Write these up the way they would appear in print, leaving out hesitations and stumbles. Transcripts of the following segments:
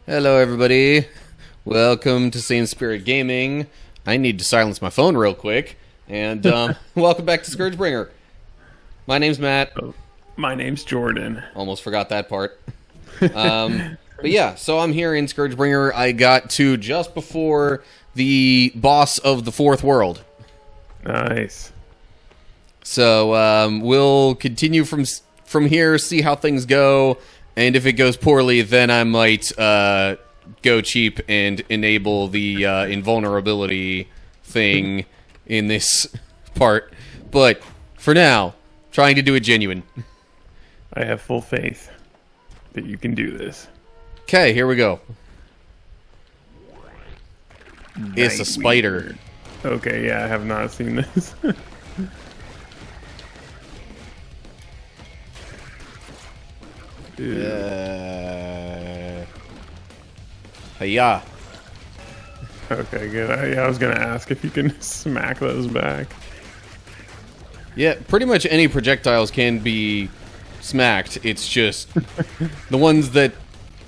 Hello, everybody. Welcome to Same Spirit Gaming. I need to silence my phone real quick. And welcome back to Scourgebringer. My name's Matt. Oh, my name's Jordan. Almost forgot that part. But yeah, so I'm here in Scourgebringer. I got to just before the boss of the fourth world. Nice. So we'll continue from here, see how things go. And if it goes poorly, then I might go cheap and enable the invulnerability thing in this part. But for now, trying to do it genuine. I have full faith that you can do this. Okay, here we go. It's a spider. Okay, yeah, I have not seen this. Hiya. Okay, good. I was gonna ask if you can smack those back. Yeah, pretty much any projectiles can be smacked. It's just the ones that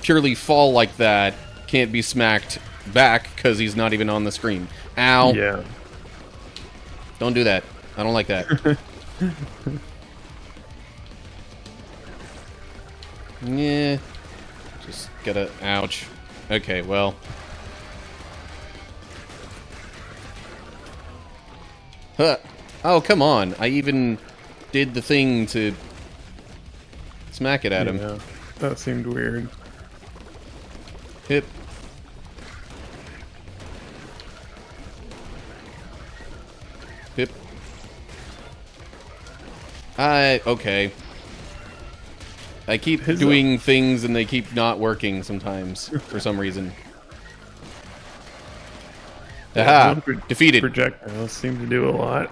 purely fall like that can't be smacked back because he's not even on the screen. Ow. Yeah. Don't do that. I don't like that. Yeah. Just gotta... Ouch. Okay, well. Huh. Oh, come on. I even did the thing to smack it at him. Yeah, that seemed weird. Hit. Hip. Okay. I keep doing things and they keep not working sometimes for some reason. Aha! Defeated. Projectiles seem to do a lot.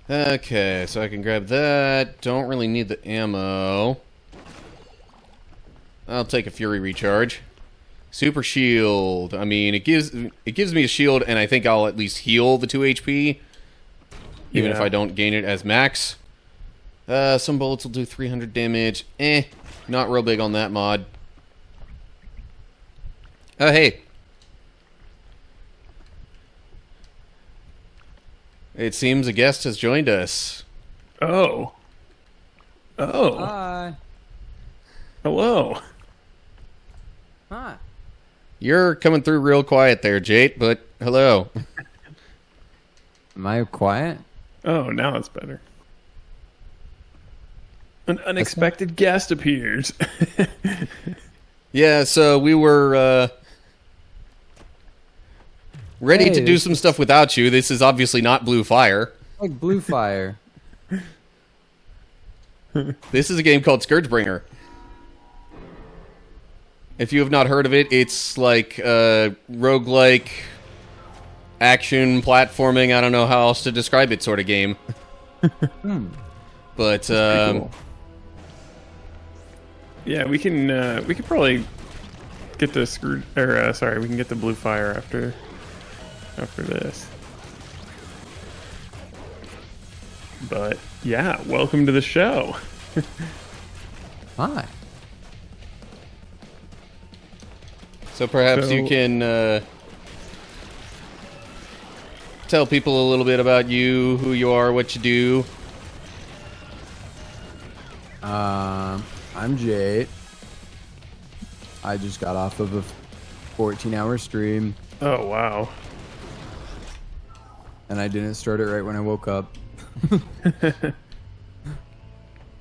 Okay, so I can grab that. Don't really need the ammo. I'll take a Fury Recharge. Super Shield. I mean, it gives me a shield, and I think I'll at least heal the 2 HP, even if I don't gain it as max. Some bullets will do 300 damage. Not real big on that mod. Oh, hey. It seems a guest has joined us. Oh. Oh. Hi. Hello. Hi. You're coming through real quiet there, Jate, but hello. Am I quiet? Oh, now it's better. An unexpected guest appears. Yeah, so we were ready to do some stuff without you. This is obviously not Blue Fire. Like Blue Fire. This is a game called Scourgebringer. If you have not heard of it, it's like roguelike action platforming. I don't know how else to describe it, sort of game. But Cool. Yeah, we can probably get the we can get the Blue Fire after this. But yeah, welcome to the show. Hi. So perhaps you can tell people a little bit about you, who you are, what you do. I'm Jate. I just got off of a 14-hour stream, Oh wow. and I didn't start it right when I woke up.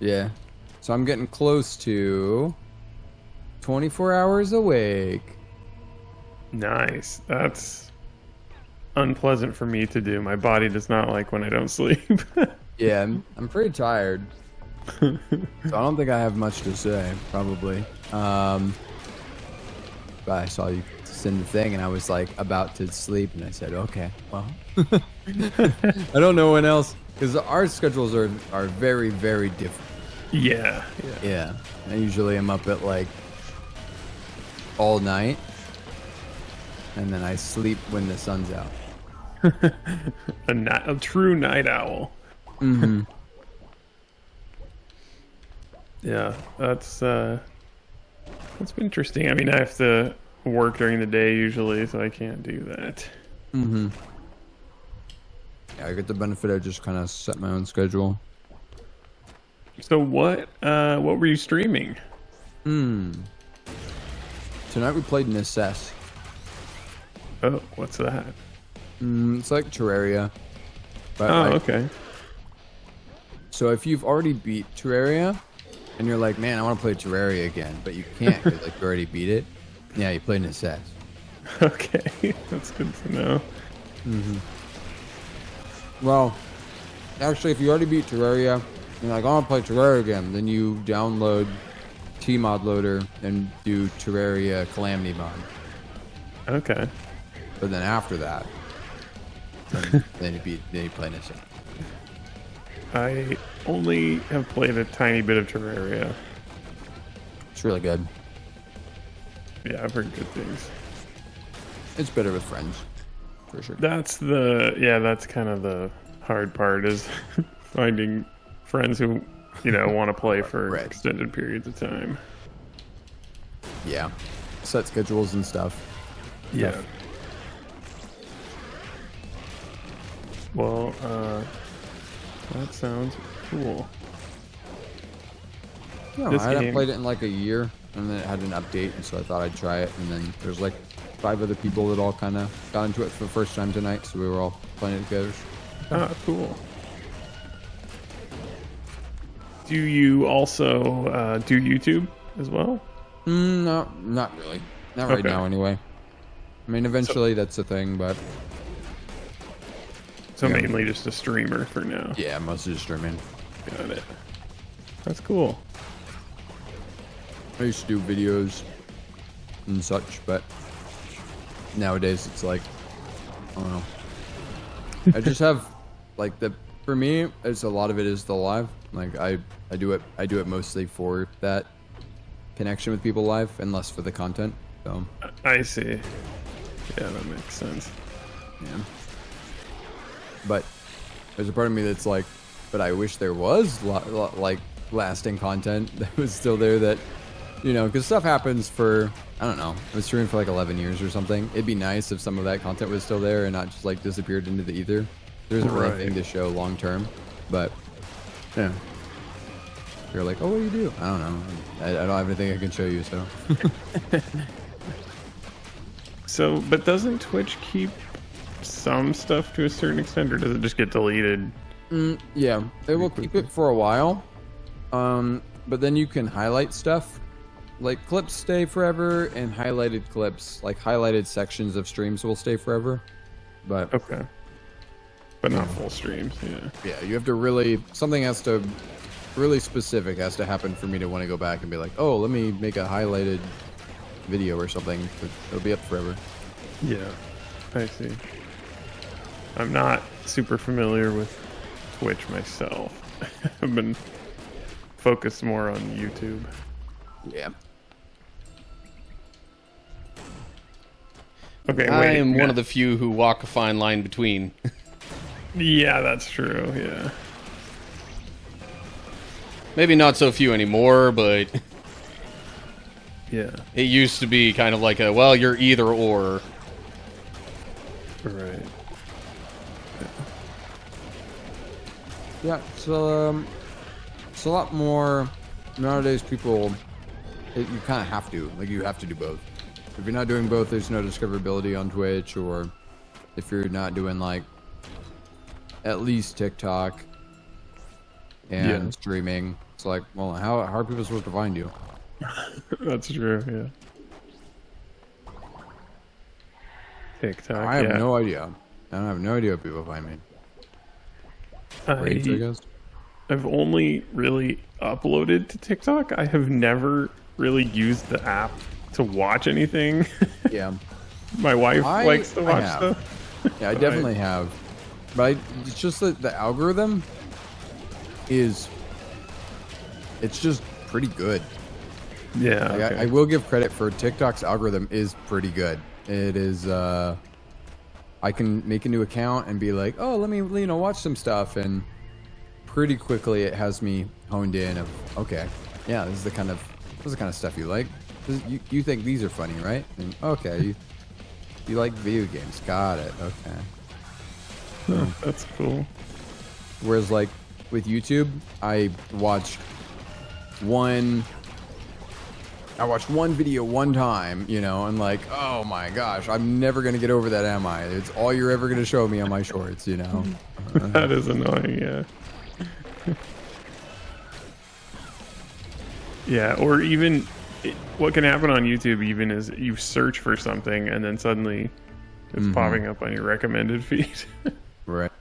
Yeah. So I'm getting close to 24 hours awake. Nice. That's unpleasant for me to do. My body does not like when I don't sleep. Yeah, I'm pretty tired. So I don't think I have much to say, probably. But I saw you send the thing, and I was like about to sleep, and I said, okay, well. I don't know when else, because our schedules are very, very different. Yeah. Yeah. I usually am up at like all night, and then I sleep when the sun's out. A true night owl. Mm-hmm. Yeah, that's That's been interesting. I mean, I have to work during the day usually, so I can't do that. Mm-hmm. Yeah, I get the benefit. I just kind of set my own schedule. So what were you streaming? Tonight we played Necess. Oh, what's that? It's like Terraria. But Oh, okay. So if you've already beat Terraria, and you're like, man, I want to play Terraria again, but you can't because like you already beat it. Yeah, you play Necess. Okay, that's good to know. Well, actually, if you already beat Terraria, and you're like, I want to play Terraria again, then you download Tmod Loader and do Terraria Calamity Mod. Okay. But then after that, then you play Necess. I only have played a tiny bit of Terraria. It's really good. Yeah, I've heard good things. It's better with friends, for sure. That's kind of the hard part is finding friends who, want to play for Right. extended periods of time. Yeah. Set schedules and stuff. Yeah. Well, that sounds cool. Yeah, This I hadn't game- played it in like a year, and then it had an update, and so I thought I'd try it. And then there's like 5 other people that all kind of got into it for the first time tonight, so we were all playing it together. Ah, cool. Do you also do YouTube as well? No, not really. Not right Okay. now, anyway. I mean, eventually that's a thing, but So Yeah. mainly just a streamer for now. yeah, mostly just streaming. Got it. That's cool. I used to do videos and such, but nowadays it's like, I don't know. I just have like for me, it's a lot of it is the live. Like I do it mostly for that connection with people live and less for the content. So I see. Yeah, that makes sense. yeah. But there's a part of me that's like, but I wish there was like lasting content that was still there that, because stuff happens for, I don't know, I was streaming for like 11 years or something. It'd be nice if some of that content was still there and not just like disappeared into the ether. There isn't really Right. anything to show long term, but yeah. You're like, oh, what do you do? I don't know. I don't have anything I can show you, so. So, but doesn't Twitch keep some stuff to a certain extent, or does it just get deleted? Yeah, they will keep it for a while, but then you can highlight stuff. Like clips stay forever, and highlighted clips, like highlighted sections of streams, will stay forever. But Okay. But not full streams, yeah. yeah, you have to really really specific has to happen for me to want to go back and be like, oh, let me make a highlighted video or something. It'll be up forever. Yeah, I see. I'm not super familiar with Twitch myself. I've been focused more on YouTube. Yeah. Okay, I wait. am one of the few who walk a fine line between. Yeah, that's true, yeah. Maybe not so few anymore, but Yeah. it used to be kind of like well, you're either or. Right. Yeah, so it's a lot more nowadays. People, you kind of have to, like, you have to do both. If you're not doing both, there's no discoverability on Twitch, or if you're not doing like at least TikTok and Yeah. streaming, it's like, well, how are people supposed to find you? That's true, yeah. TikTok, I have yeah. no idea. I don't have no idea how people find me. Rates, I guess. I've only really uploaded to TikTok. I have never really used the app to watch anything. Yeah. My wife I- likes to I watch have. stuff. Yeah, I definitely have. But it's just that the algorithm it's just pretty good. Yeah. Like, Okay. I will give credit for TikTok's algorithm is pretty good. It is, I can make a new account and be like, oh, let me, watch some stuff. And pretty quickly it has me honed in of, okay, yeah, this is the kind of stuff you like. This You think these are funny, right? And, okay, you like video games. Got it. Okay. Huh, that's cool. Whereas like with YouTube, I watched one video one time, you know, and like, oh my gosh, I'm never gonna get over that, am I? It's all you're ever gonna show me on my shorts, you know. That is annoying, yeah. Yeah, or even what can happen on YouTube even is you search for something and then suddenly it's popping up on your recommended feed. Right.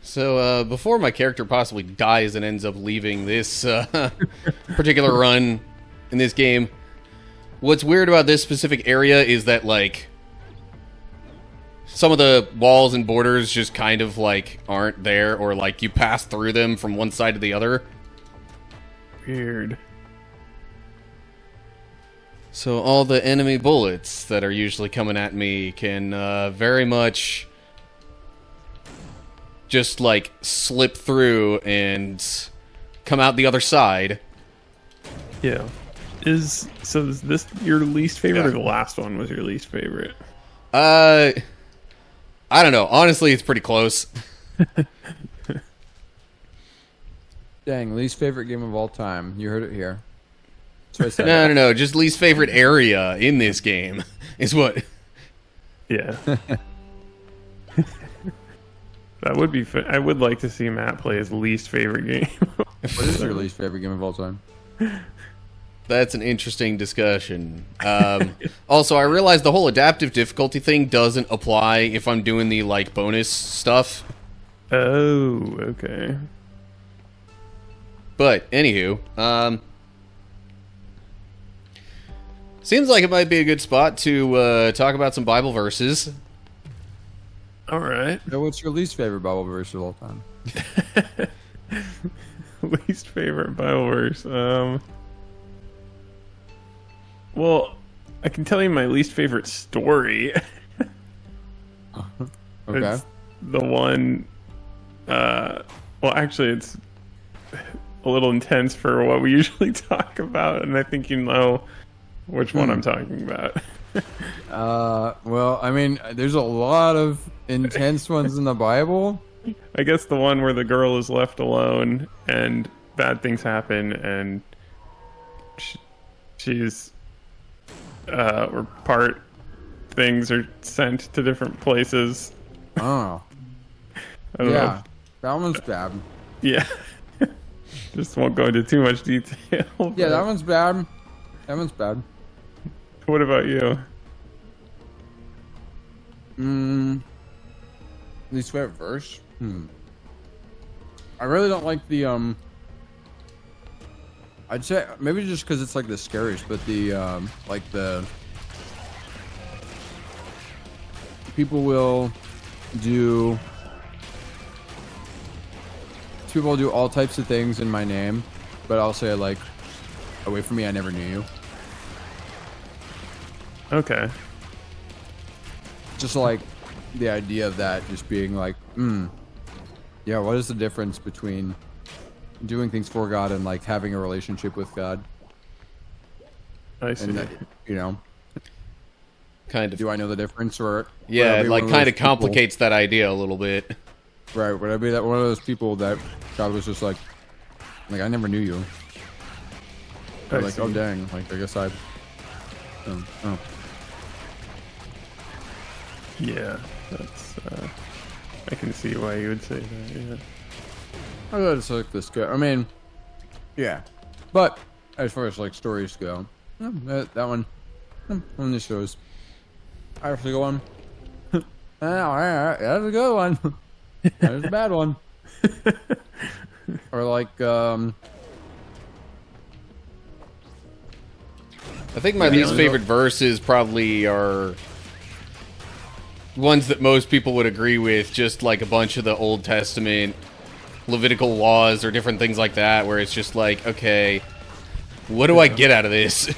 So before my character possibly dies and ends up leaving this particular run in this game, what's weird about this specific area is that like some of the walls and borders just kind of like aren't there, or like you pass through them from one side to the other. Weird. So all the enemy bullets that are usually coming at me can very much just like slip through and come out the other side. Yeah. Is this your least favorite, or the last one was your least favorite? I don't know. Honestly, it's pretty close. Dang, least favorite game of all time. You heard it here. That's what I said. No. Just least favorite area in this game is what. Yeah. That would be fun. I would like to see Matt play his least favorite game. What is your least favorite game of all time? That's an interesting discussion. Also, I realize the whole adaptive difficulty thing doesn't apply if I'm doing the like bonus stuff. Oh, okay. But anywho, seems like it might be a good spot to talk about some Bible verses. All right. So what's your least favorite Bible verse of all time? Least favorite Bible verse. Well, I can tell you my least favorite story. Okay. It's the one. Well, actually, it's a little intense for what we usually talk about, and I think you know which one I'm talking about. Well, I mean, there's a lot of intense ones in the Bible. I guess the one where the girl is left alone and bad things happen, and she's or part things are sent to different places. Oh, I don't know. yeah, that one's bad. Yeah. Just won't go into too much detail. Yeah, that one's bad. That one's bad. What about you? Least favorite verse? I really don't like the I'd say maybe just because it's like the scariest, but the like the people will do all types of things in my name, but I'll say like, away from me, I never knew you. Okay. Just like the idea of that just being like, yeah, what is the difference between doing things for God and like having a relationship with God? I see. And that, you know, Kind of. do I know the difference, or Yeah, would I it be like one of kind those of complicates that idea a little bit. people- right? Would I be that one of those people that God was just like I never knew you? Or I like, see. oh dang, like I guess I. Oh. Yeah, that's. I can see why you would say that. Yeah. I thought it's like this guy. I mean, yeah, but as far as like stories go, that one on the shows, I have to go on. Oh, all right, that's a good one. That's a bad one. Or like, I think my least favorite verses probably are ones that most people would agree with, just like a bunch of the Old Testament Levitical laws or different things like that, where it's just like, okay, what do I get out of this?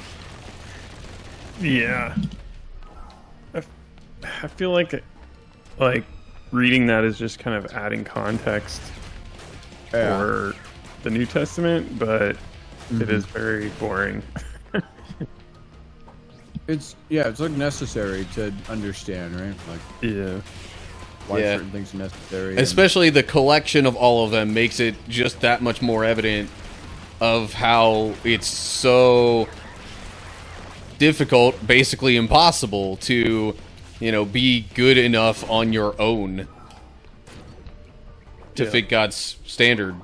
Yeah. I feel like reading that is just kind of adding context Yeah. for the New Testament, but it is very boring. It's like necessary to understand, right? Like Yeah. why Yeah. certain things are necessary. and- Especially the collection of all of them makes it just that much more evident of how it's so difficult, basically impossible, to, be good enough on your own to Yeah. fit God's standard.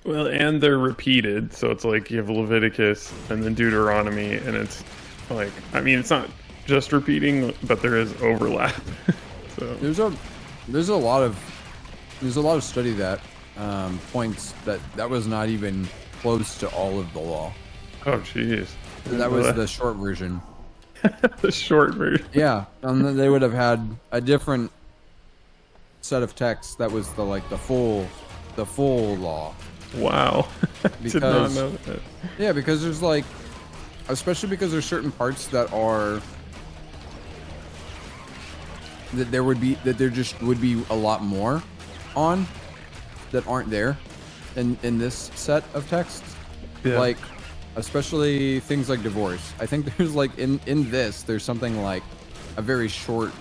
Well, and they're repeated, so it's like you have Leviticus and then Deuteronomy, and it's like, I mean, it's not just repeating, but there is overlap. So there's a lot of study that points that was not even close to all of the law. oh jeez, That was the short version. the short version. Yeah, and then they would have had a different set of texts that was the full law. Wow, did not Because- know that. Yeah, because there's especially because there's certain parts that are that there just would be a lot more on that aren't there in this set of texts. Yeah. Like especially things like divorce. I think there's in this there's something like a very short.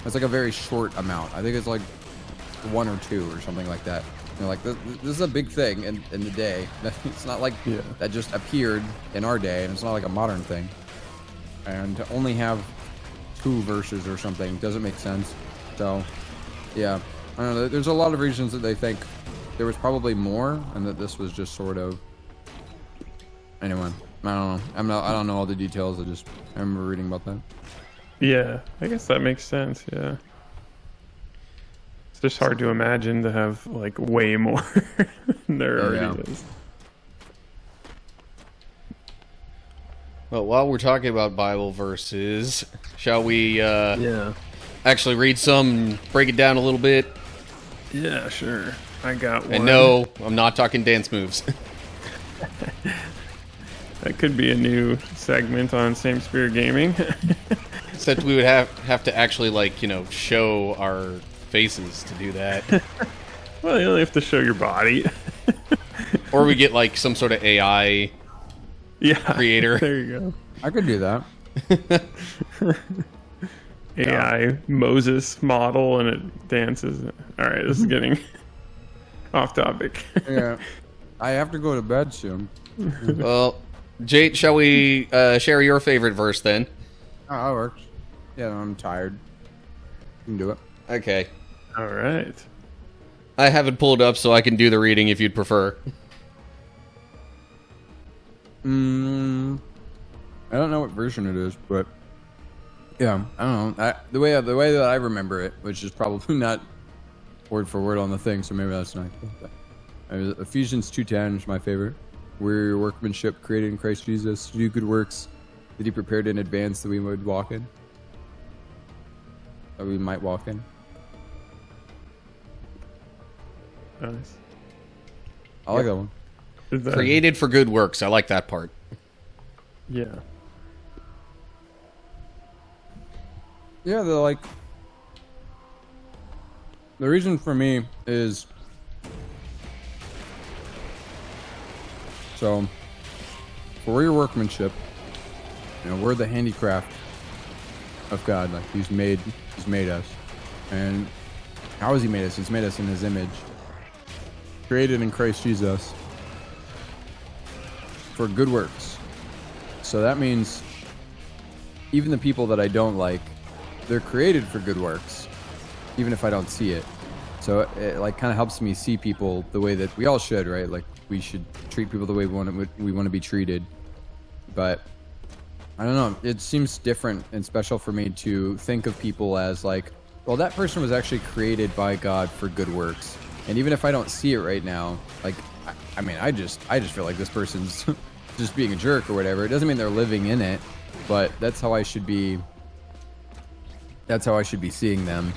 It's like a very short amount. I think it's like 1 or 2 or something like that. This is a big thing in the day. It's not like Yeah. that just appeared in our day, and it's not like a modern thing. And to only have 2 verses or something doesn't make sense. So, yeah, I don't know. There's a lot of reasons that they think there was probably more, and that this was just sort of. Anyway, I don't know. I don't know all the details. I remember reading about that. Yeah, I guess that makes sense. Yeah, it's just hard to imagine to have like way more than there already is. Well, while we're talking about Bible verses, shall we Yeah. actually read some, break it down a little bit? Yeah, sure. I got one. And no, I'm not talking dance moves. That could be a new segment on Same Spirit Gaming. Except we would have to actually, show our faces to do that. Well, you only have to show your body. Or we get, some sort of AI Yeah. creator. There you I could do that. go. AI Moses model, and it dances. All right, this is getting off topic. Yeah, I have to go to bed soon. Well, Jate, shall we share your favorite verse then? Oh, that works. Yeah, I'm tired. You can do it. Okay. All right. I have it pulled up so I can do the reading if you'd prefer. I don't know what version it is, but yeah, I don't know. The way that I remember it, which is probably not word for word on the thing, so maybe that's not good. Ephesians 2:10 is my favorite. We're your workmanship, created in Christ Jesus, to do good works that He prepared in advance that we would walk in. That we might walk in. Nice. I like that one. Is that- Created for good works. I like that part. Yeah. Yeah, the reason for me is so for your workmanship, we're the handicraft of God. Like He's made us, and how has He made us? He's made us in His image, created in Christ Jesus for good works. So that means even the people that I don't like, they're created for good works, even if I don't see it. So it kind of helps me see people the way that we all should, right? Like we should treat people the way we want to be treated. But I don't know. It seems different and special for me to think of people as well, that person was actually created by God for good works. And even if I don't see it right now, I just feel like this person's just being a jerk or whatever. It doesn't mean they're living in it, but that's how I should be. That's how I should be seeing them,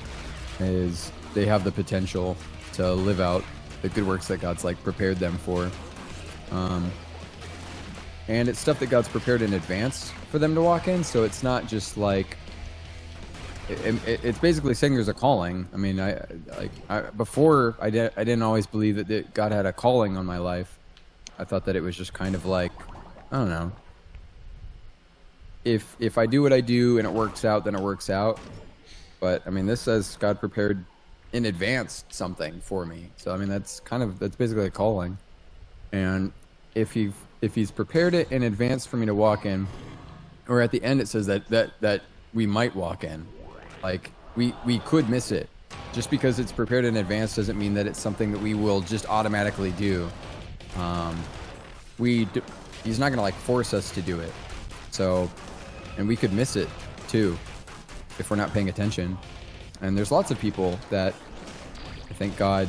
is they have the potential to live out the good works that God's prepared them for. And it's stuff that God's prepared in advance for them to walk in, so it's not just it's basically saying there's a calling. I mean, before I didn't always believe that God had a calling on my life. I thought that it was just kind of like, I don't know. If I do what I do and it works out, then it works out. But I mean, this says God prepared in advance something for me. So I mean, that's basically a calling. And if he's prepared it in advance for me to walk in, or at the end it says that we might walk in, like we could miss it. Just because it's prepared in advance doesn't mean that it's something that we will just automatically do. He's not gonna like force us to do it. So, and we could miss it too if we're not paying attention. And there's lots of people that I think God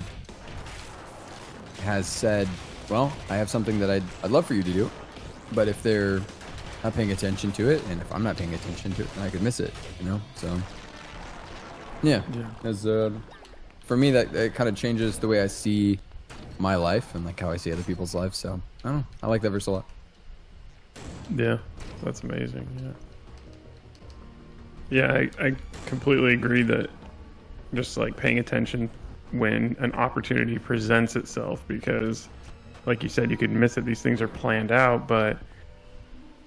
has said, well, I have something that I'd love for you to do, but if they're not paying attention to it, and if I'm not paying attention to it, then I could miss it, you know? So, yeah. As for me, that kind of changes the way I see my life and like how I see other people's lives. So, I don't know. I like that verse a lot. Yeah, that's amazing. Yeah, I completely agree that just like paying attention when an opportunity presents itself, because like you said, you could miss it. These things are planned out, but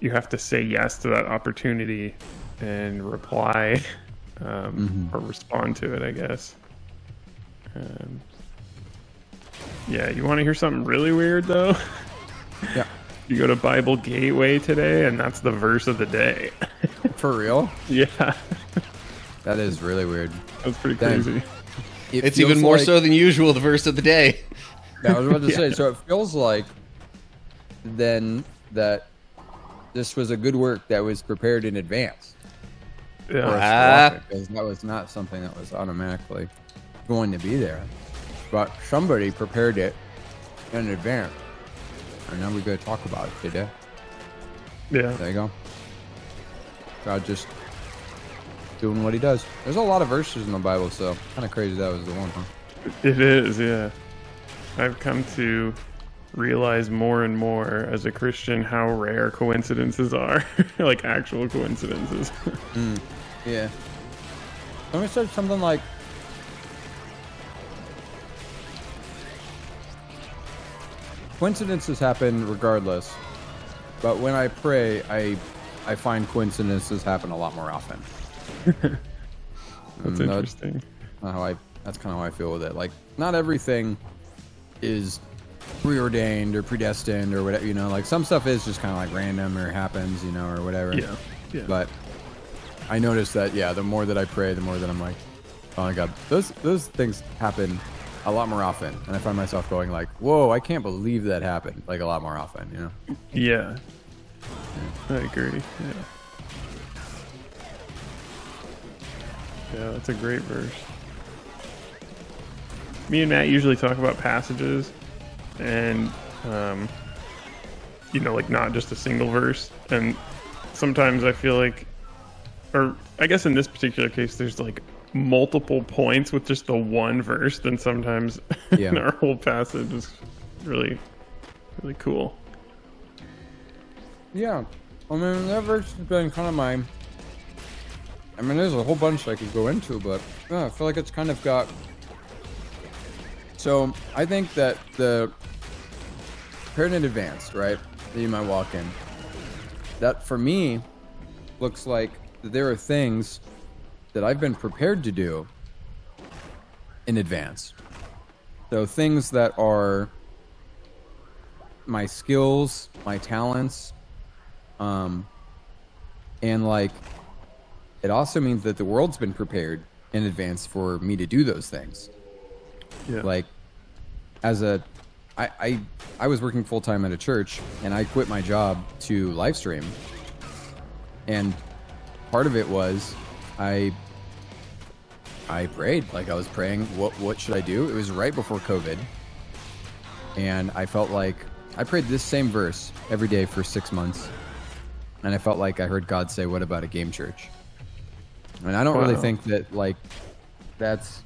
you have to say yes to that opportunity and reply or respond to it, I guess. Yeah, you want to hear something really weird though? Yeah. You go to Bible Gateway today, and that's the verse of the day. For real? Yeah. That is really weird. That's pretty crazy. It's even more so than usual, the verse of the day. Yeah, I was about to say, so it feels like then that this was a good work that was prepared in advance. Yeah. Because that was not something that was automatically going to be there. But somebody prepared it in advance. And now we're going to talk about it today. Yeah. There you go. God just doing what he does. There's a lot of verses in the Bible, so kind of crazy that was the one, huh? It is, yeah. I've come to realize more and more as a Christian how rare coincidences are. Like actual coincidences. Yeah. Let me say something like, coincidences happen regardless, but when I pray, I find coincidences happen a lot more often. That's interesting. That's kind of how I feel with it. Like, not everything is preordained or predestined or whatever, you know, like some stuff is just kind of like random or happens, you know, or whatever. Yeah. But I notice that, yeah, the more that I pray, the more that I'm like, oh my God, those things happen a lot more often. And I find myself going like, whoa, I can't believe that happened, like a lot more often, you know? Yeah. I agree. Yeah, that's a great verse. Me and Matt usually talk about passages and, you know, like not just a single verse. And sometimes I feel like, or I guess in this particular case, there's like multiple points with just the one verse. Then sometimes in our whole passage is really, really cool. Yeah. I mean, that verse has been kind of I mean, there's a whole bunch I could go into, but I feel like it's kind of got... So, I think that the prepared in advance, right, that you might walk in, that for me looks like there are things that I've been prepared to do in advance. So, things that are my skills, my talents, and like, it also means that the world's been prepared in advance for me to do those things. Yeah. Like, I was working full time at a church, and I quit my job to live stream. And part of it was I prayed. Like, I was praying, what should I do? It was right before COVID, and I felt like I prayed this same verse every day for 6 months, and I felt like I heard God say, "What about a game church?" And I don't really think that like that's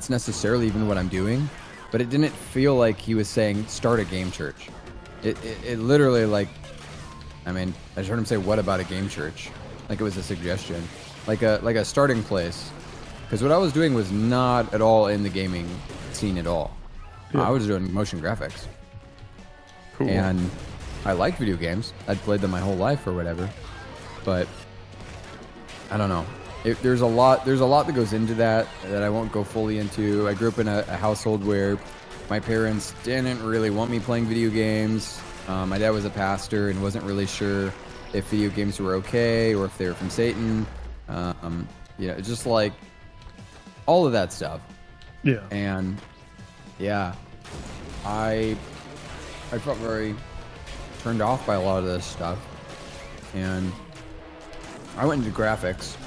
necessarily even what I'm doing, but it didn't feel like he was saying start a game church. It literally, like, I mean, I just heard him say, "What about a game church?" like it was a suggestion, like a starting place. Because what I was doing was not at all in the gaming scene at all. Yeah. I was doing motion graphics. Cool. And I liked video games. I'd played them my whole life or whatever. But I don't know. There's a lot that goes into that I won't go fully into. I grew up in a household where my parents didn't really want me playing video games. My dad was a pastor and wasn't really sure if video games were okay or if they were from Satan. Just like all of that stuff. Yeah. And yeah, I felt very turned off by a lot of this stuff. And I went into graphics.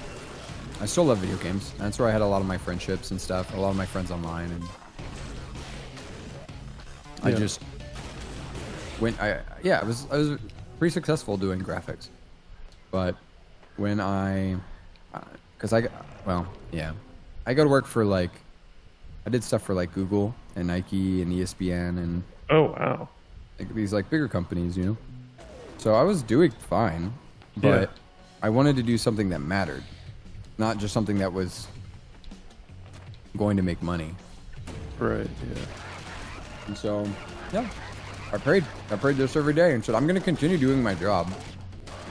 I still love video games. That's where I had a lot of my friendships and stuff, a lot of my friends online. And I just went, I was pretty successful doing graphics. But when I go to work for I did stuff for like Google and Nike and ESPN and Oh, wow. like these like bigger companies, you know. So I was doing fine, but Yeah. I wanted to do something that mattered, not just something that was going to make money. Right, yeah. And so, yeah, I prayed this every day and said, I'm going to continue doing my job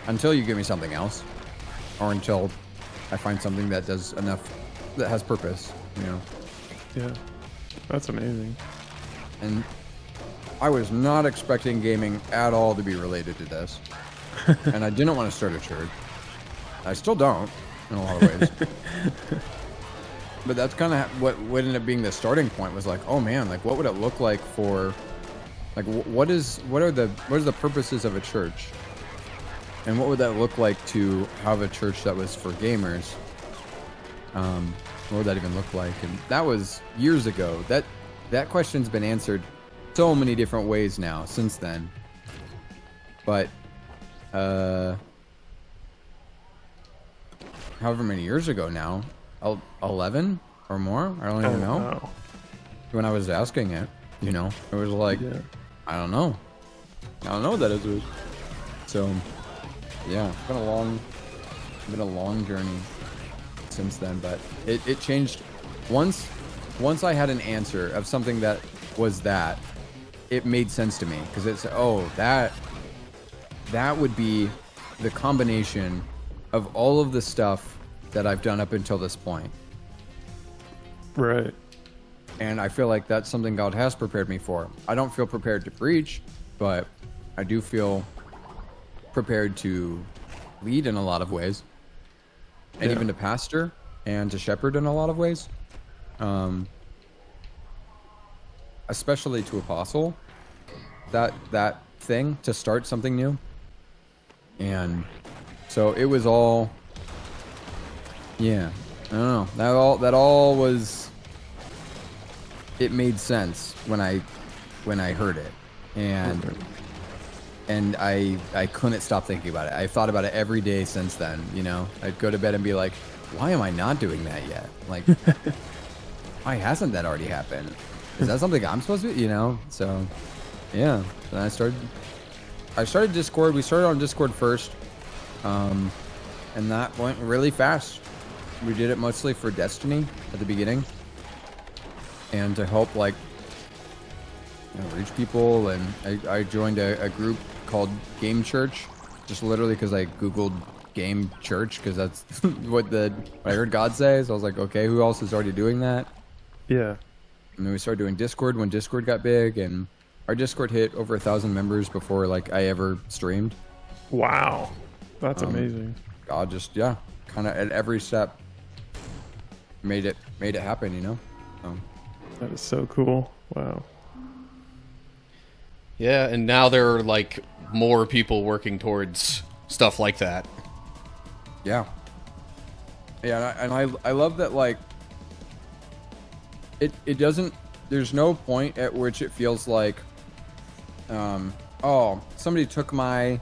until you give me something else, or until I find something that does enough, that has purpose, you know. Yeah. That's amazing. And I was not expecting gaming at all to be related to this. And I didn't want to start a church. I still don't, in a lot of ways. But that's kind of what ended up being the starting point, was like, oh man, like what would it look like for, like what are the purposes of a church? And what would that look like to have a church that was for gamers? What would that even look like? And that was years ago. That question's been answered so many different ways now since then. But however many years ago now, 11 or more, I don't even know. Wow. When I was asking it, you know, it was like, Yeah. I don't know what that is. So yeah, it's been a long journey since then, but it changed once I had an answer of something that was that, it made sense to me, because it's, that would be the combination of all of the stuff that I've done up until this point. Right. And I feel like that's something God has prepared me for. I don't feel prepared to preach, but I do feel prepared to lead in a lot of ways, and even to pastor and to shepherd in a lot of ways, especially to apostle, that thing, to start something new. And so it was all, yeah, I don't know, that all was, it made sense when I heard it. And I couldn't stop thinking about it. I've thought about it every day since then, you know. I'd go to bed and be like, why am I not doing that yet? Like, why hasn't that already happened? Is that something I'm supposed to be, you know? So, yeah. Then I started Discord. We started on Discord first. And that went really fast. We did it mostly for Destiny at the beginning. And to help, like, you know, reach people. And I joined a group called Game Church, just literally because I googled Game Church, because that's what I heard God say. So I was like, okay, who else is already doing that? Yeah. And then we started doing Discord when Discord got big, and our Discord hit over 1,000 members before like I ever streamed. Wow, that's amazing. God just kind of at every step made it happen, you know. That is so cool. Wow. Yeah, and now there are like more people working towards stuff like that. Yeah, and I love that, like, it doesn't, there's no point at which it feels like, oh, somebody took my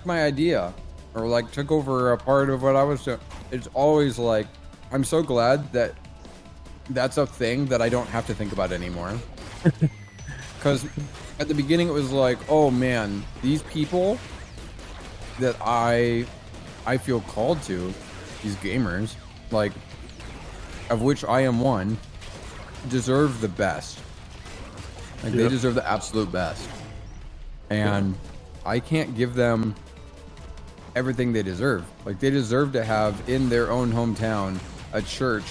idea, or like took over a part of what I was doing. It's always like, I'm so glad that that's a thing that I don't have to think about anymore. Because at the beginning it was like, oh man, these people that I I feel called to, these gamers, like, of which I am one, deserve the best. Like, they deserve the absolute best. And I can't give them everything they deserve. Like, they deserve to have in their own hometown a church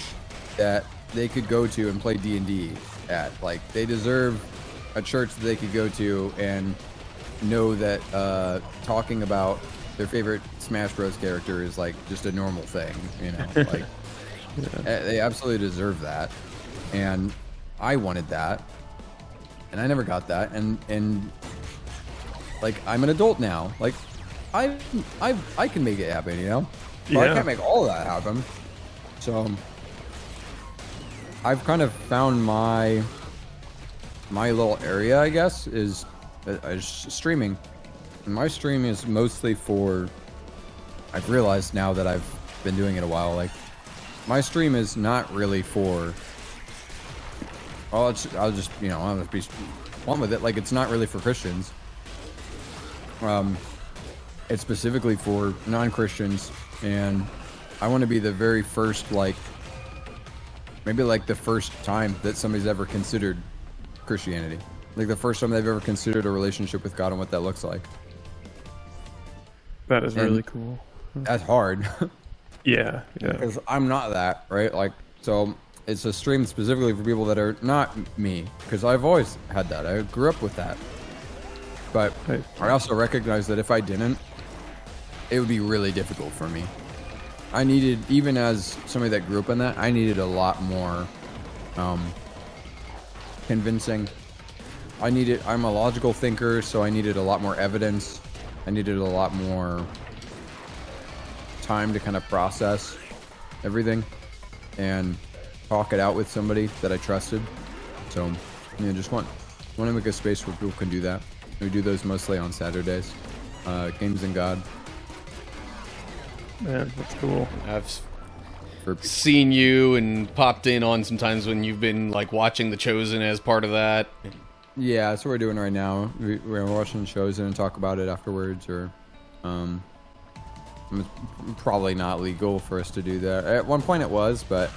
that they could go to and play D&D at. Like, they deserve a church that they could go to and know that talking about their favorite Smash Bros. Character is like just a normal thing, you know. Like, they absolutely deserve that, and I wanted that, and I never got that, and like, I'm an adult now. Like, I can make it happen, you know. But I can't make all of that happen. So I've kind of found my little area, I guess, is streaming. And my stream is mostly for, I've realized now that I've been doing it a while, like, my stream is not really for, I'll just be one with it, like, it's not really for Christians. It's specifically for non-Christians, and I want to be the very first, like, maybe like the first time that somebody's ever considered Christianity. Like, the first time they've ever considered a relationship with God and what that looks like. That is really cool. That's hard. Yeah. Because I'm not that, right? Like, so it's a stream specifically for people that are not me. Because I've always had that. I grew up with that. But I also recognize that if I didn't, it would be really difficult for me. I needed, even as somebody that grew up in that, I needed a lot more convincing. I'm a logical thinker, so I needed a lot more evidence. I needed a lot more time to kind of process everything and talk it out with somebody that I trusted. So, just want to make a space where people can do that. We do those mostly on Saturdays. Games and God. Man, that's cool. I've seen you and popped in on sometimes when you've been like watching The Chosen as part of that. Yeah, that's what we're doing right now. We're watching Chosen and talk about it afterwards, or it's probably not legal for us to do that. At one point it was, but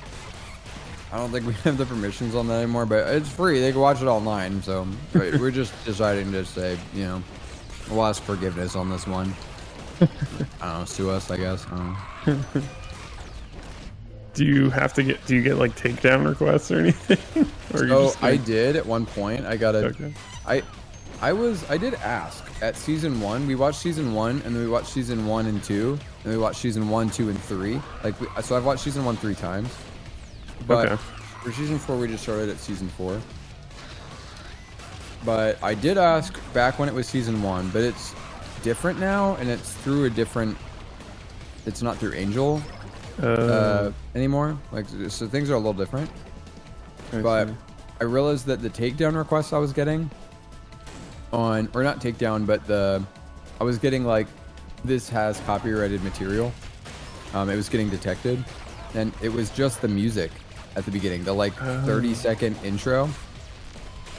I don't think we have the permissions on that anymore. But it's free; they can watch it online. So we're just deciding to say, we'll ask forgiveness on this one. I don't know, sue us, I guess. Do you get like takedown requests or anything? I did at one point. I got a, okay. I did ask at season 1. We watched season 1, and then we watched season 1 and 2, and we watched season 1, 2, and 3. So I've watched season 1 3 times. But for season 4, we just started at season 4. But I did ask back when it was season 1, but it's different now, and it's through a different. It's not through Angel anymore. Like, so things are a little different. But I realized that the takedown requests I was getting on, or not takedown, but I was getting like, this has copyrighted material. It was getting detected, and it was just the music at the beginning, the like 30-second intro.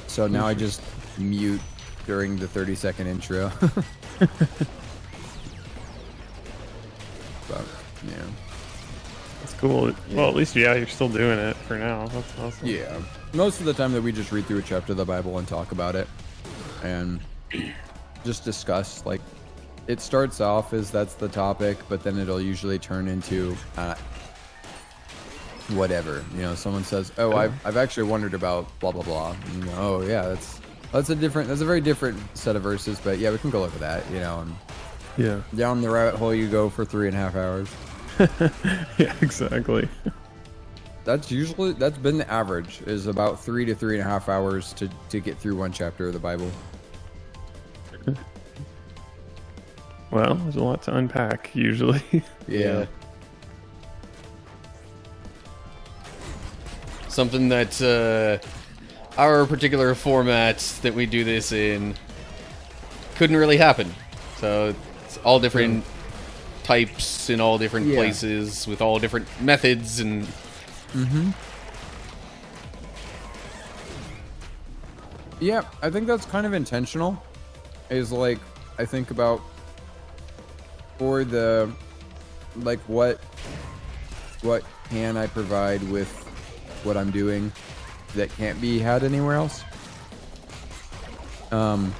So now I just mute during the 30-second intro. But yeah, that's cool. Well, at least you're still doing it for now. That's awesome. Yeah, most of the time that we just read through a chapter of the Bible and talk about it and just discuss. Like, it starts off as that's the topic, but then it'll usually turn into whatever. Someone says, "Oh, I've actually wondered about blah blah blah." And, oh yeah, that's a very different set of verses, but yeah, we can go look at that. And yeah, down the rabbit hole you go for 3.5 hours. Yeah, exactly. That's been the average, is about 3 to 3.5 hours to get through one chapter of the Bible. Well, there's a lot to unpack usually. Yeah. Something that our particular format that we do this in couldn't really happen. So it's all different types in all different places with all different methods and. Yeah, I think that's kind of intentional. Is like, I think about for the like what can I provide with what I'm doing that can't be had anywhere else? And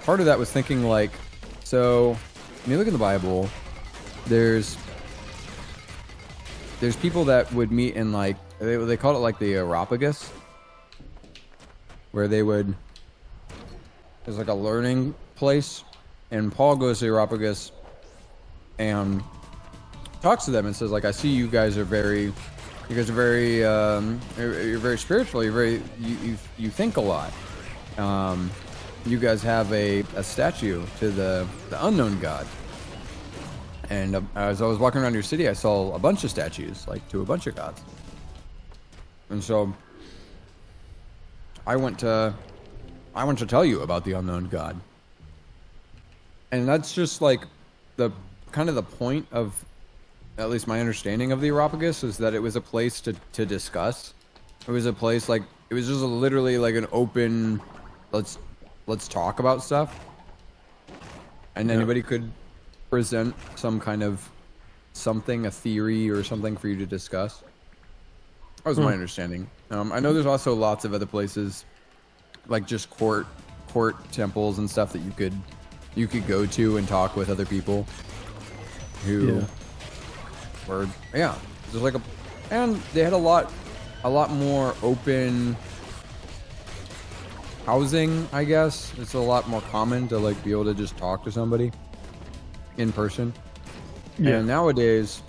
part of that was thinking like, so when you look in the Bible, there's people that would meet in like, they called it like the Areopagus, where there's like a learning place, and Paul goes to the Areopagus and talks to them and says like, I see you guys are very you're very spiritual, you think a lot. You guys have a statue to the unknown God. And as I was walking around your city, I saw a bunch of statues, like to a bunch of gods. And so I went to tell you about the unknown God. And that's just like the kind of the point of, at least my understanding of the Areopagus, is that it was a place to discuss. It was a place like, it was just literally like an open, let's talk about stuff. And anybody could present some kind of something, a theory or something for you to discuss. That was my understanding. I know there's also lots of other places, like just court temples and stuff that you could go to and talk with other people who were just like and they had a lot more open housing, I guess. It's a lot more common to like be able to just talk to somebody in person. And nowadays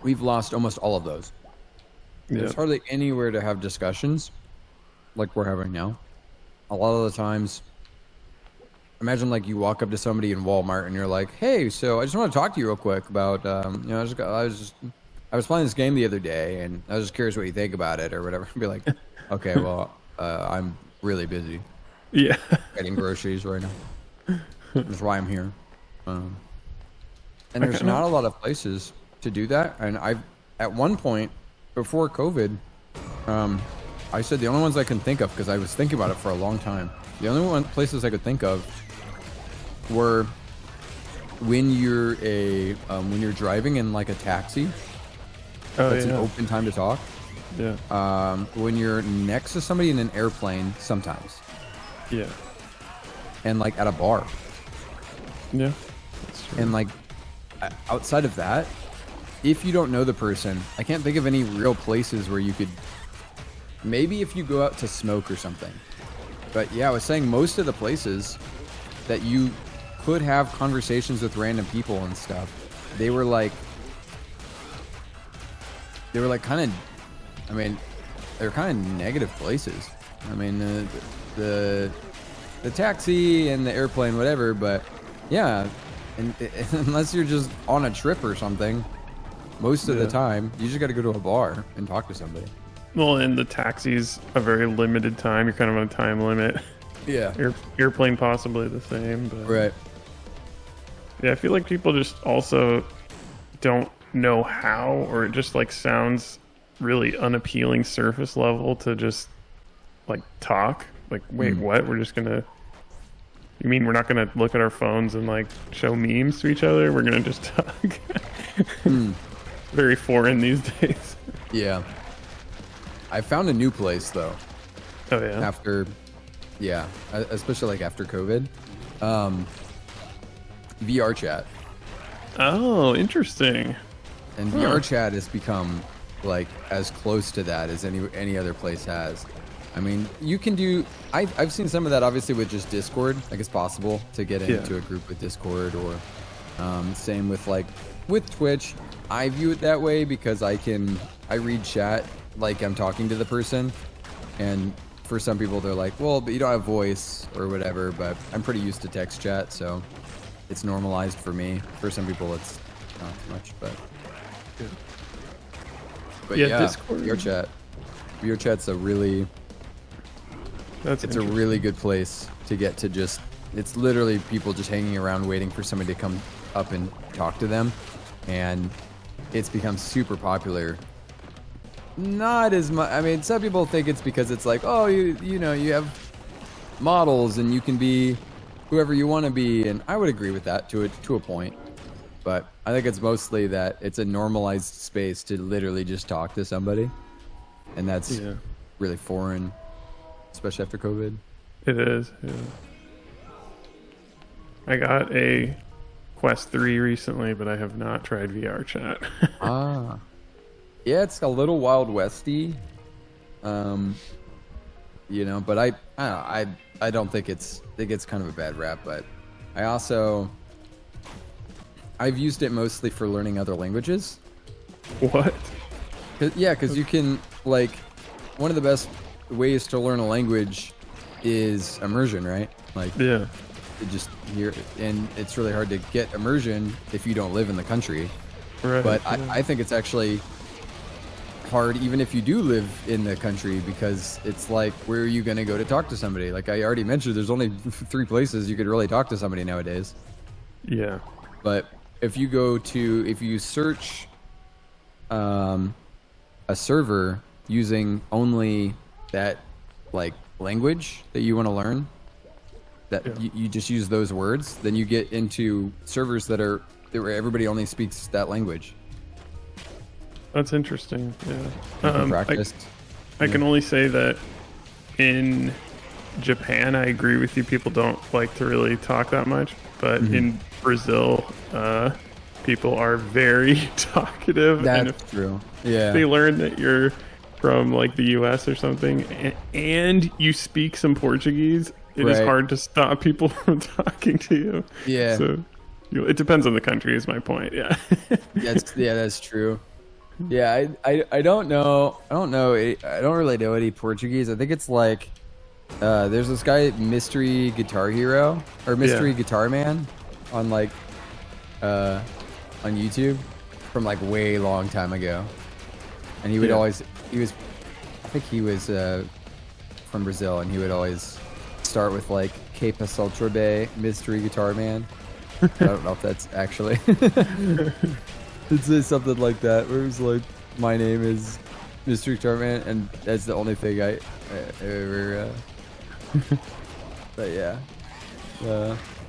we've lost almost all of those. There's hardly anywhere to have discussions like we're having now. A lot of the times, imagine like you walk up to somebody in Walmart and you're like, hey, so I just want to talk to you real quick about I was playing this game the other day and I was just curious what you think about it or whatever. Be like, okay, well, I'm really busy getting groceries right now. That's why I'm here. And there's not a lot of places to do that. And at one point before COVID, I said the only ones I can think of, because I was thinking about it for a long time, the only places I could think of were when you're driving in like a taxi. That's an open time to talk. When you're next to somebody in an airplane, sometimes. And like at a bar. That's true. And like outside of that, if you don't know the person, I can't think of any real places where you could. Maybe if you go out to smoke or something. But yeah, I was saying most of the places that you could have conversations with random people and stuff, they were like kind of, I mean, they were kind of negative places. I mean, the taxi and the airplane, whatever, but yeah, and unless you're just on a trip or something, most of the time, you just got to go to a bar and talk to somebody. Well, and the taxi's a very limited time. You're kind of on a time limit. Airplane possibly the same, but right. Yeah, I feel like people just also don't know how, or it just like sounds really unappealing surface level to just like talk. Like, wait, what? We're just gonna. You mean we're not gonna look at our phones and like show memes to each other? We're gonna just talk. Very foreign these days. Yeah. I found a new place though. Oh yeah. Especially like after COVID. VR chat. Oh, interesting. And VR chat has become like as close to that as any other place has. I mean, you can do. I've seen some of that obviously with just Discord. Like it's possible to get into a group with Discord, or same with like with Twitch. I view it that way because I read chat like I'm talking to the person, and for some people they're like, well, but you don't have voice or whatever. But I'm pretty used to text chat, so it's normalized for me. For some people, it's not as much, but Discord. VR chat's a really good place to get to just. It's literally people just hanging around waiting for somebody to come up and talk to them, and it's become super popular. Not as much. I mean, some people think it's because it's like, oh, you know, you have models and you can be whoever you want to be, and I would agree with that to a point. But I think it's mostly that it's a normalized space to literally just talk to somebody, and that's Yeah. really foreign, especially after COVID. It is. Yeah. I got a Quest 3 recently, but I have not tried VR chat. Ah, yeah, it's a little Wild Westy, you know. But I don't think it gets kind of a bad rap. But I've used it mostly for learning other languages. What? Because you can, like, one of the best ways to learn a language is immersion, right? Like, Yeah. just here, and it's really hard to get immersion if you don't live in the country. Right. But yeah. I think it's actually hard even if you do live in the country, because it's like, where are you going to go to talk to somebody? Like I already mentioned, there's only 3 places you could really talk to somebody nowadays. Yeah. But if you search a server using only that, like, language that you want to learn, that you just use those words, then you get into servers where everybody only speaks that language. That's interesting. Yeah. You can practice. I can only say that in Japan, I agree with you. People don't like to really talk that much, but in Brazil, people are very talkative. That's true. Yeah. They learn that you're from like the U.S. or something, and you speak some Portuguese, it is Right. hard to stop people from talking to you. Yeah. So it depends on the country. Is my point. Yeah. That's true. Yeah, I don't know. I don't really know any Portuguese. I think it's like there's this guy, Mystery Guitar Hero or Mystery Guitar Man, on like on YouTube from like way long time ago, and he would I think he was from Brazil, and he would always start with like Que Pasal Trobe, Mystery Guitar Man. I don't know if that's actually. It'd say something like that, where it was like, my name is Mr. Guitar Man, and that's the only thing I ever. But yeah,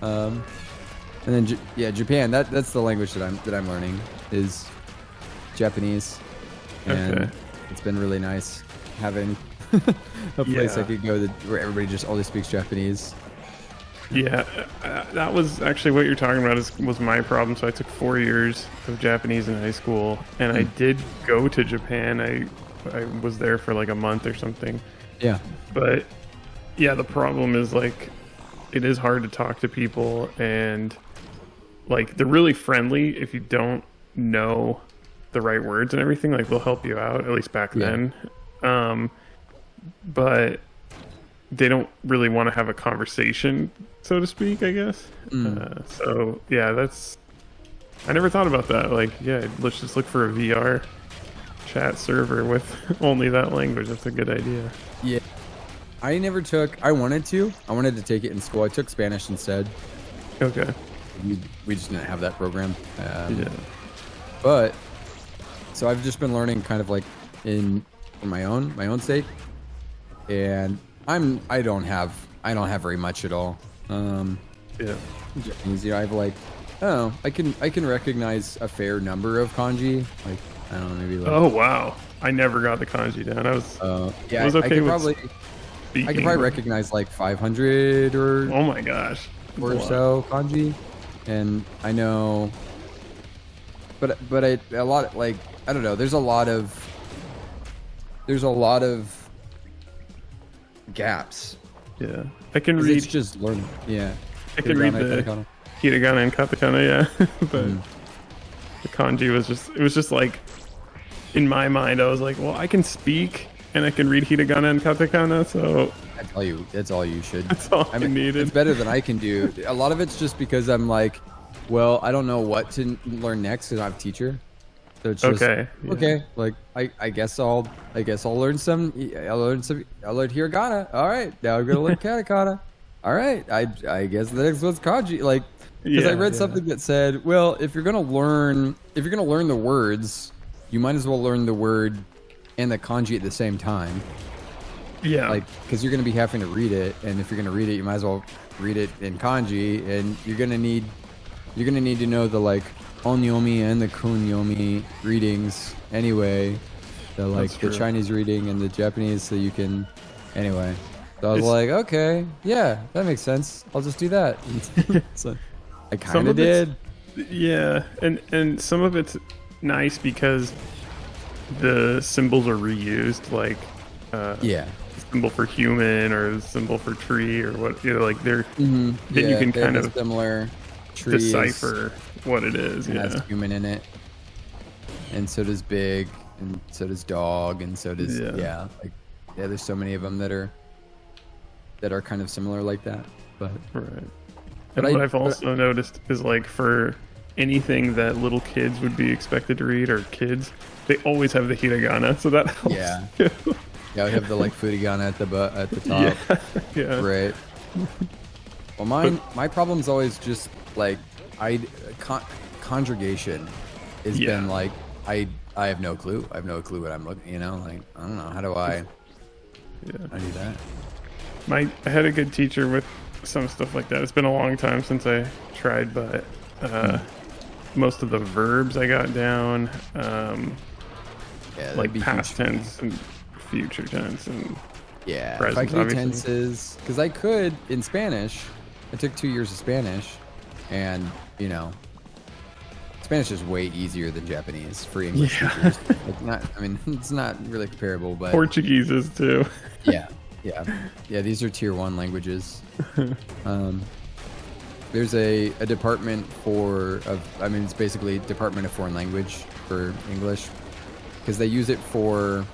and then Japan. That's the language that I'm learning is Japanese, and Okay. it's been really nice having a place I could go where everybody just only speaks Japanese. Yeah, that was actually what you're talking about was my problem. So I took 4 years of Japanese in high school, and I did go to Japan. I was there for like a month or something. Yeah. But yeah, the problem is like it is hard to talk to people, and like they're really friendly if you don't know the right words and everything. Like they'll help you out, at least back then. But they don't really want to have a conversation, so to speak, I guess. So yeah, I never thought about that. Like, yeah, let's just look for a VR chat server with only that language. That's a good idea. Yeah. I wanted to take it in school. I took Spanish instead. Okay. We just didn't have that program. Yeah. But so I've just been learning kind of like in my own state, and I don't have very much at all. Yeah. Japanese, I have like, I can recognize a fair number of kanji. Like, I don't know, maybe like. Oh wow! I never got the kanji down. I was. Yeah, I was okay I could with probably. speaking, I could probably but- recognize like 500 or Oh my gosh. or That's a lot. so kanji, and I know. But a lot, like, I don't know. There's a lot of gaps. Yeah. I can 'Cause read. it's just learning. Yeah. I can read the Katakana. hiragana and katakana. Yeah. But Mm. the kanji was just like, in my mind, I was like, well, I can speak and I can read hiragana and katakana, so That's all you should. that's all I, needed. It's better than I can do. A lot of it's just because I'm like, well, I don't know what to learn next because I have a teacher. So it's just Okay, yeah. okay. Like I guess I'll learn some. I'll learn hiragana. All right, now I'm gonna learn katakana. All right, I guess the next one's kanji. Like, because I Yeah, read yeah. something that said, well, if you're gonna learn the words, you might as well learn the word and the kanji at the same time. Yeah. Like, because you're going to be having to read it, and if you're going to read it, you might as well read it in kanji, and you're going to need to know the, like, onyomi and the kunyomi readings anyway. That's The true. Chinese reading and the Japanese, so you can. Anyway, so I was It's- like, okay, yeah, that makes sense. I'll just do that. So I kind Some of of it's- did. Yeah, and some of it's nice because the symbols are reused, like Yeah. symbol for human or the symbol for tree or what, like they're then you Yeah, can they have kind a of similar tree is- decipher what it is. has Yeah, human in it, and so does big, and so does dog, and so does Yeah. there's so many of them that are kind of similar like that. But right. But And what I- I've also noticed is like for anything that little kids would be expected to read, or kids, they always have the hiragana, so that helps. Yeah. too. yeah, we have the furigana at the top, yeah. right? Well, my problem's always just like conjugation has Yeah. been like I have no clue. I have no clue what I'm looking. Like I don't know how do I Yeah. do that. I had a good teacher with some stuff like that. It's been a long time since I tried, but most of the verbs I got down, Yeah, that'd like be huge past for me. tense and future tense, and Yeah, if I present, could do obviously. tenses, because I could in Spanish. I took 2 years of Spanish, and Spanish is way easier than Japanese for English speakers. It's not really comparable, but Portuguese is too. yeah. These are tier 1 languages. There's a department it's basically Department of Foreign Language for English, because they use it for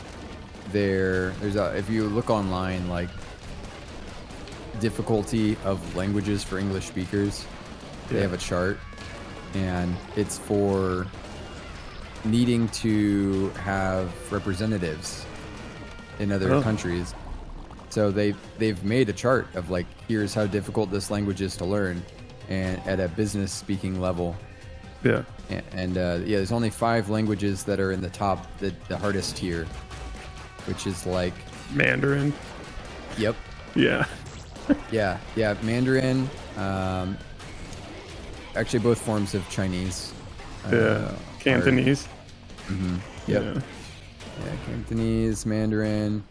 if you look online, like difficulty of languages for English speakers, they have a chart, and it's for needing to have representatives in other countries. So they've made a chart of like, here's how difficult this language is to learn, and at a business speaking level. Yeah. And there's only 5 languages that are in the top, the hardest tier, which is like, Mandarin. yep, Yeah. yeah, Mandarin. Actually, both forms of Chinese. Yeah. Cantonese. Yep. Yeah. Yeah, Cantonese, Mandarin,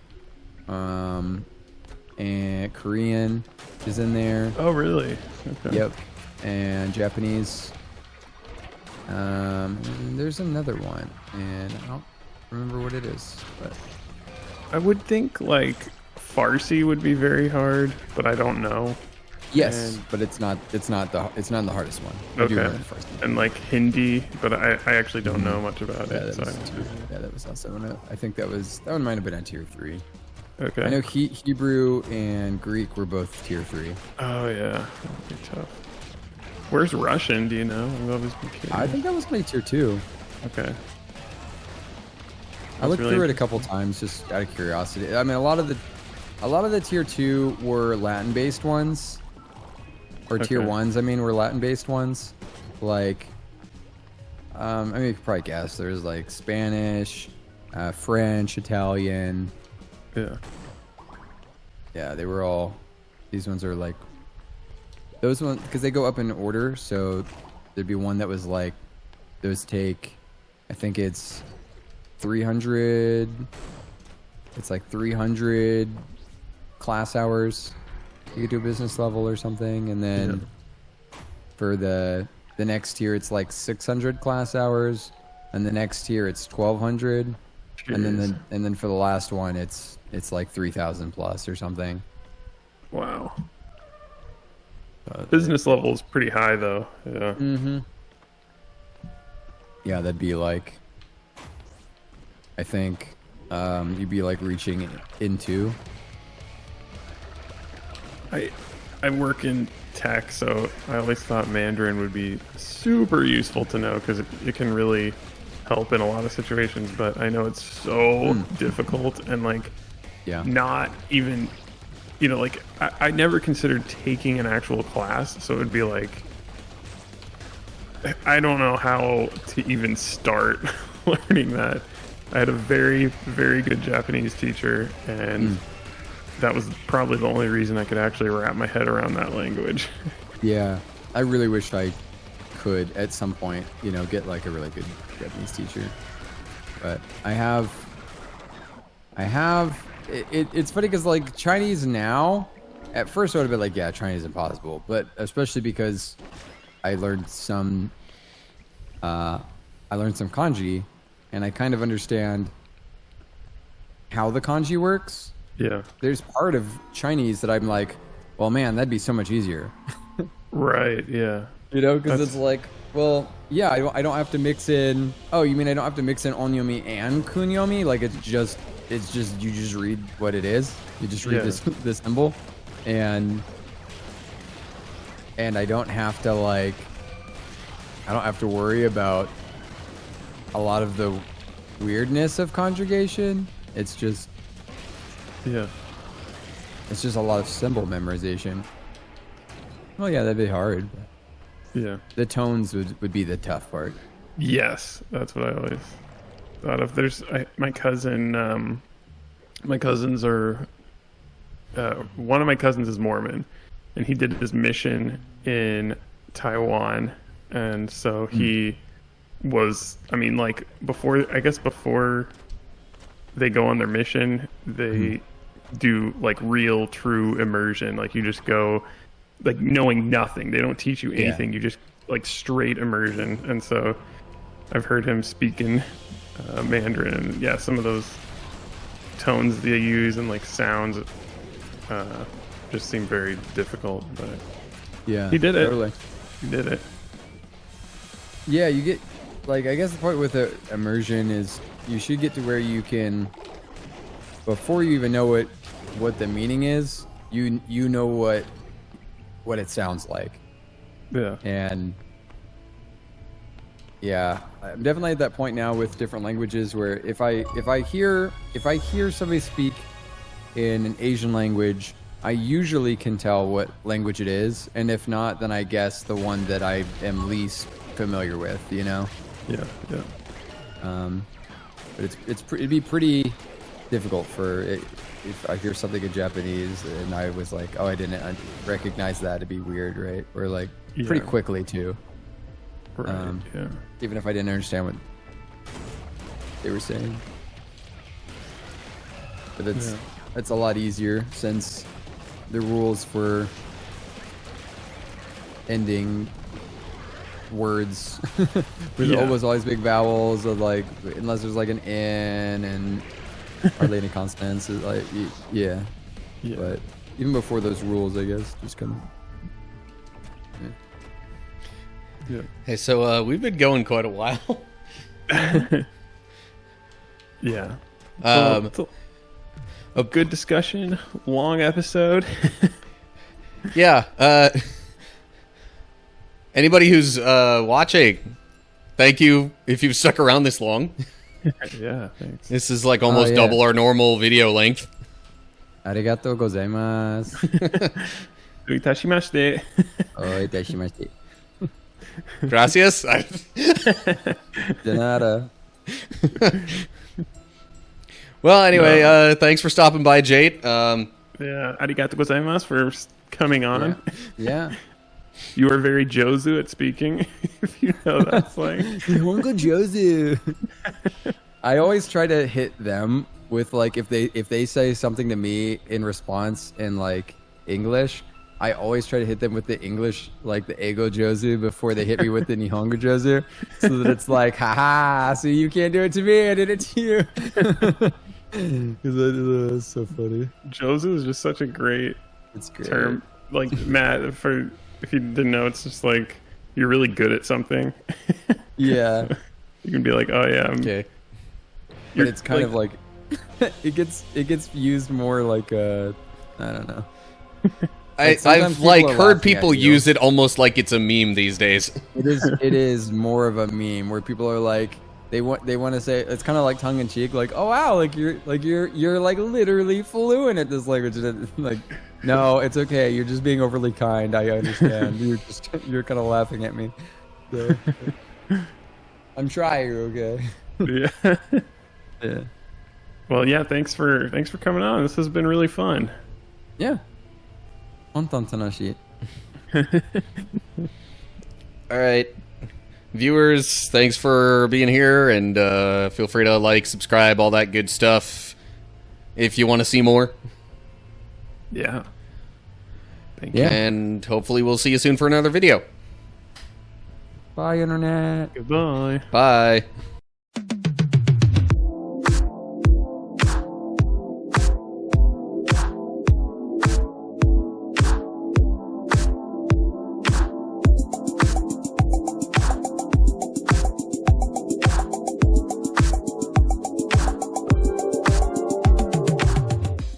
and Korean is in there. Oh, really? Okay. Yep, and Japanese. And there's another one, and I don't remember what it is, but I would think like Farsi would be very hard, but I don't know. yes, And- but it's not the hardest one. I do Okay. remember the first one. And like Hindi, but I actually don't know much about Yeah, it. that So was also I think that one might have been on tier 3. okay. I know Hebrew and Greek were both tier 3. Oh yeah, that'd be tough. Where's Russian? Do you know? I've always been curious. I think that was my tier 2. Okay. I looked really through it a couple times just out of curiosity. I mean, a lot of the tier 2 were Latin-based ones, or tier Okay. 1s. I mean, were Latin-based ones. Like, you could probably guess. There's like Spanish, French, Italian. Yeah. Yeah, they were all. These ones are like those ones because they go up in order. So there'd be one that was like those take. I think it's 300. It's like 300 class hours. You could do a business level or something, and then for the next tier, it's like 600 class hours, and the next tier it's 1200, and then for the last one, it's like 3000 plus or something. Wow. Business level is pretty high though. Yeah. Mm-hmm. Yeah, that'd be like, I think, you'd be like reaching into. I work in tech, so I always thought Mandarin would be super useful to know because it can really help in a lot of situations. But I know it's so difficult and like Yeah. not even, like I never considered taking an actual class, so it would be like I don't know how to even start learning that. I had a very, very good Japanese teacher, and that was probably the only reason I could actually wrap my head around that language. Yeah, I really wish I could at some point, get like a really good Japanese teacher. But I have. It's funny because like Chinese now, at first I would have been like, yeah, Chinese is impossible. But especially because I learned some kanji, and I kind of understand how the kanji works. Yeah. There's part of Chinese that I'm like, well, man, that'd be so much easier. Right. Yeah. Because it's like, well, yeah, I don't have to mix in. Oh, you mean I don't have to mix in onyomi and kunyomi? Like it's just you just read what it is. You just read this symbol, and I don't have to worry about a lot of the weirdness of conjugation. It's just a lot of symbol memorization. Well, yeah, that'd be hard. Yeah. The tones would be the tough part. Yes, that's what I always thought of. My cousins are, one of my cousins is Mormon, and he did his mission in Taiwan, and so he was, before they go on their mission, they do like real true immersion. Like you just go like knowing nothing. They don't teach you anything. You just like straight immersion. And so I've heard him speak in Mandarin, and some of those tones they use and like sounds just seem very difficult, but he did it. Totally. He did it. Yeah, you get like, I guess the point with the immersion is you should get to where you can, before you even know what the meaning is, you know what it sounds like. Yeah. And yeah, I'm definitely at that point now with different languages where if I hear somebody speak in an Asian language, I usually can tell what language it is, and if not, then I guess the one that I am least familiar with, Yeah. But it'd be pretty difficult if I hear something in Japanese and I was like, oh, I didn't recognize that, it'd be weird, right? Or like pretty quickly too. Right. Even if I didn't understand what they were saying. But it's a lot easier since the rules for ending words with always big vowels of like, unless there's like an N and hardly any consonants, is like but even before those rules, I guess, just kind of Hey, so we've been going quite a while. Yeah. A good discussion, long episode. Yeah. Anybody who's watching, thank you if you've stuck around this long. Yeah, thanks. This is like almost double our normal video length. Arigatou gozaimasu. Itashimashite. Itashimashite. Gracias. De nada. Well, anyway, thanks for stopping by, Jate. Arigatou gozaimasu for coming on. Yeah. You are very Jozu at speaking, if you know that's like. Nihongo Jozu. I always try to hit them with like, if they say something to me in response in like English, I always try to hit them with the English, like the Eigo Jozu, before they hit me with the Nihongo Jozu, so that it's like, haha, so you can't do it to me, I did it to you. Because that's so funny. Jozu is just such a great term. Like, Matt, if you didn't know, it's just like, you're really good at something. Yeah. You can be like, oh yeah, okay. But it's kind of like, it gets used more like I don't know. I've like heard people use it almost like it's a meme these days. It is more of a meme where people are like, they want to say, it's kind of like tongue in cheek, like, oh wow, you're like literally fluent at this language. Like, no, it's okay. You're just being overly kind. I understand. You're kind of laughing at me. So, I'm trying. Okay. Yeah. Yeah. Well, yeah. Thanks for coming on. This has been really fun. Yeah. 本当楽しい. All right. viewers, thanks for being here, and feel free to like, subscribe, all that good stuff if you want to see more. Yeah. Thank you. Yeah. And hopefully we'll see you soon for another video. Bye, internet. Goodbye. Bye.